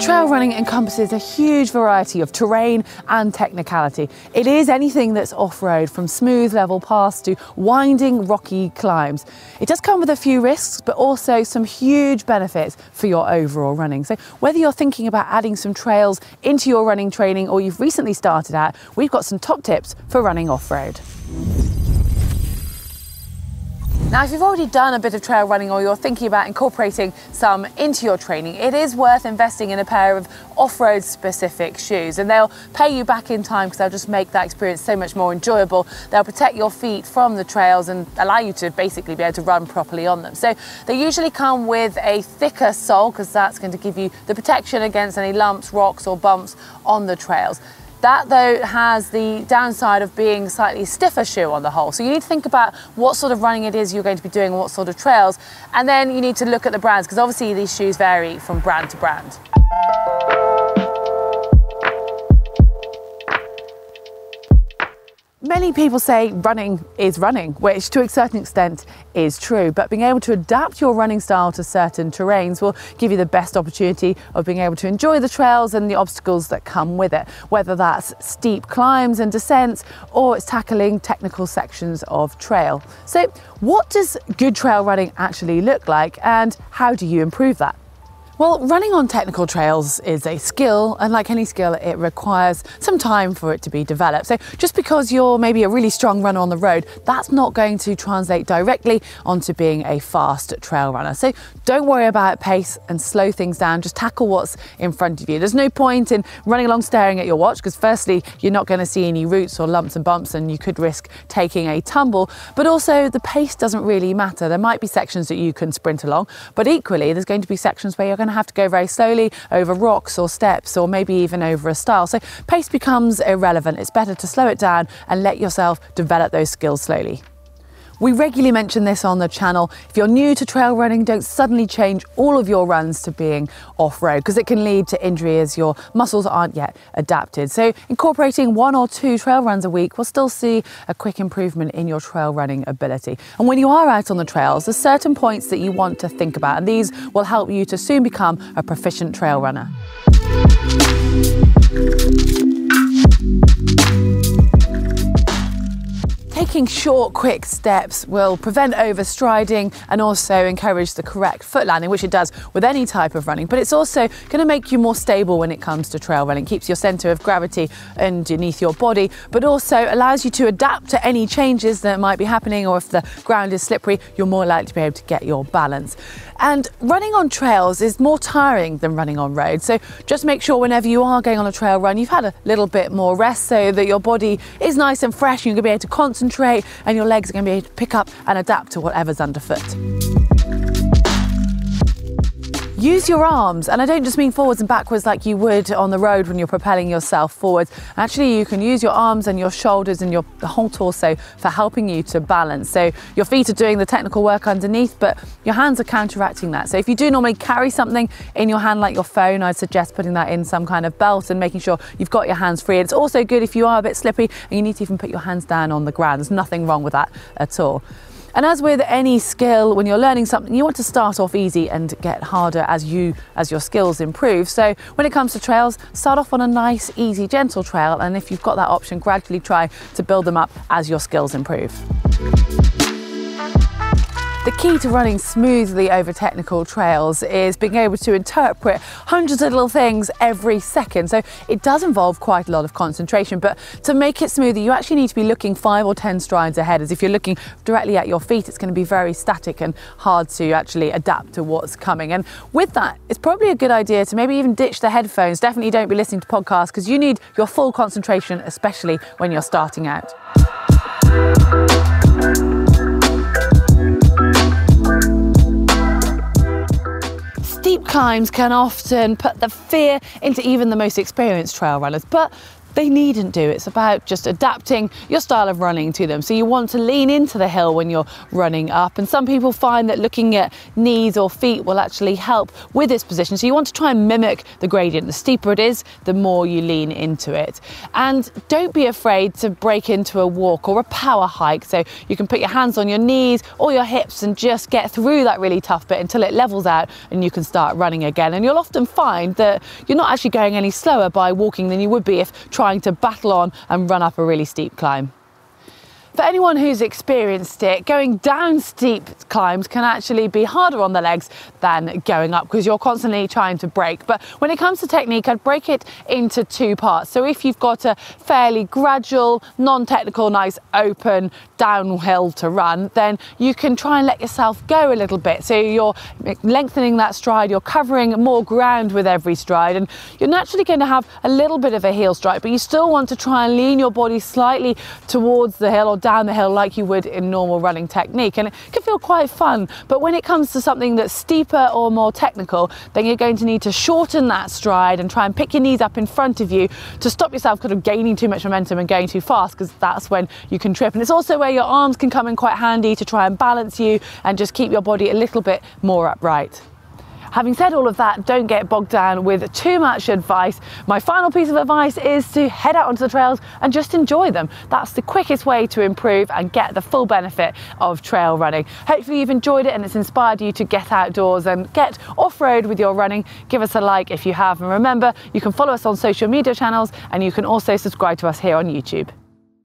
Trail running encompasses a huge variety of terrain and technicality. It is anything that's off-road, from smooth level paths to winding rocky climbs. It does come with a few risks, but also some huge benefits for your overall running. So whether you're thinking about adding some trails into your running training or you've recently started out, we've got some top tips for running off-road. Now, if you've already done a bit of trail running or you're thinking about incorporating some into your training, it is worth investing in a pair of off-road specific shoes, and they'll pay you back in time because they'll just make that experience so much more enjoyable. They'll protect your feet from the trails and allow you to basically be able to run properly on them. So they usually come with a thicker sole because that's going to give you the protection against any lumps, rocks or bumps on the trails. That, though, has the downside of being a slightly stiffer shoe on the whole. So you need to think about what sort of running it is you're going to be doing and what sort of trails. And then you need to look at the brands, because obviously these shoes vary from brand to brand. Many people say running is running, which to a certain extent is true, but being able to adapt your running style to certain terrains will give you the best opportunity of being able to enjoy the trails and the obstacles that come with it, whether that's steep climbs and descents or it's tackling technical sections of trail. So what does good trail running actually look like, and how do you improve that? Well, running on technical trails is a skill, and like any skill, it requires some time for it to be developed. So just because you're maybe a really strong runner on the road, that's not going to translate directly onto being a fast trail runner. So don't worry about pace and slow things down. Just tackle what's in front of you. There's no point in running along staring at your watch, because firstly, you're not going to see any roots or lumps and bumps and you could risk taking a tumble. But also the pace doesn't really matter. There might be sections that you can sprint along, but equally there's going to be sections where you're going to have to go very slowly over rocks or steps or maybe even over a stile. So pace becomes irrelevant. It's better to slow it down and let yourself develop those skills slowly. We regularly mention this on the channel. If you're new to trail running, don't suddenly change all of your runs to being off-road, because it can lead to injury as your muscles aren't yet adapted. So incorporating 1 or 2 trail runs a week will still see a quick improvement in your trail running ability. And when you are out on the trails, there's certain points that you want to think about, and these will help you to soon become a proficient trail runner. Taking short, quick steps will prevent overstriding and also encourage the correct foot landing, which it does with any type of running. But it's also going to make you more stable when it comes to trail running. It keeps your centre of gravity underneath your body, but also allows you to adapt to any changes that might be happening, or if the ground is slippery, you're more likely to be able to get your balance. And running on trails is more tiring than running on roads. So just make sure whenever you are going on a trail run, you've had a little bit more rest so that your body is nice and fresh, and you're going to be able to concentrate, and your legs are going to be able to pick up and adapt to whatever's underfoot. Use your arms, and I don't just mean forwards and backwards like you would on the road when you're propelling yourself forwards. Actually, you can use your arms and your shoulders and the whole torso for helping you to balance. So your feet are doing the technical work underneath, but your hands are counteracting that. So if you do normally carry something in your hand like your phone, I'd suggest putting that in some kind of belt and making sure you've got your hands free. It's also good if you are a bit slippy and you need to even put your hands down on the ground. There's nothing wrong with that at all. And as with any skill, when you're learning something, you want to start off easy and get harder as your skills improve. So when it comes to trails, start off on a nice, easy, gentle trail, and if you've got that option, gradually try to build them up as your skills improve. The key to running smoothly over technical trails is being able to interpret hundreds of little things every second. So it does involve quite a lot of concentration, but to make it smoother, you actually need to be looking 5 or 10 strides ahead. As if you're looking directly at your feet, it's going to be very static and hard to actually adapt to what's coming. And with that, it's probably a good idea to maybe even ditch the headphones. Definitely don't be listening to podcasts, because you need your full concentration, especially when you're starting out. Steep climbs can often put the fear into even the most experienced trail runners, but they needn't do. It's about just adapting your style of running to them. So you want to lean into the hill when you're running up, and some people find that looking at knees or feet will actually help with this position. So you want to try and mimic the gradient. The steeper it is, the more you lean into it. And don't be afraid to break into a walk or a power hike. So you can put your hands on your knees or your hips and just get through that really tough bit until it levels out and you can start running again. And you'll often find that you're not actually going any slower by walking than you would be if trying to battle on and run up a really steep climb. For anyone who's experienced it, going down steep climbs can actually be harder on the legs than going up because you're constantly trying to brake. But when it comes to technique, I'd break it into two parts. So if you've got a fairly gradual, non-technical, nice open downhill to run, then you can try and let yourself go a little bit. So you're lengthening that stride, you're covering more ground with every stride, and you're naturally going to have a little bit of a heel strike, but you still want to try and lean your body slightly towards the hill or down the hill like you would in normal running technique, and it can feel quite fun. But when it comes to something that's steeper or more technical, then you're going to need to shorten that stride and try and pick your knees up in front of you to stop yourself kind of gaining too much momentum and going too fast, because that's when you can trip. And it's also where your arms can come in quite handy to try and balance you and just keep your body a little bit more upright. Having said all of that, don't get bogged down with too much advice. My final piece of advice is to head out onto the trails and just enjoy them. That's the quickest way to improve and get the full benefit of trail running. Hopefully you've enjoyed it and it's inspired you to get outdoors and get off-road with your running. Give us a like if you have, and remember, you can follow us on social media channels and you can also subscribe to us here on YouTube.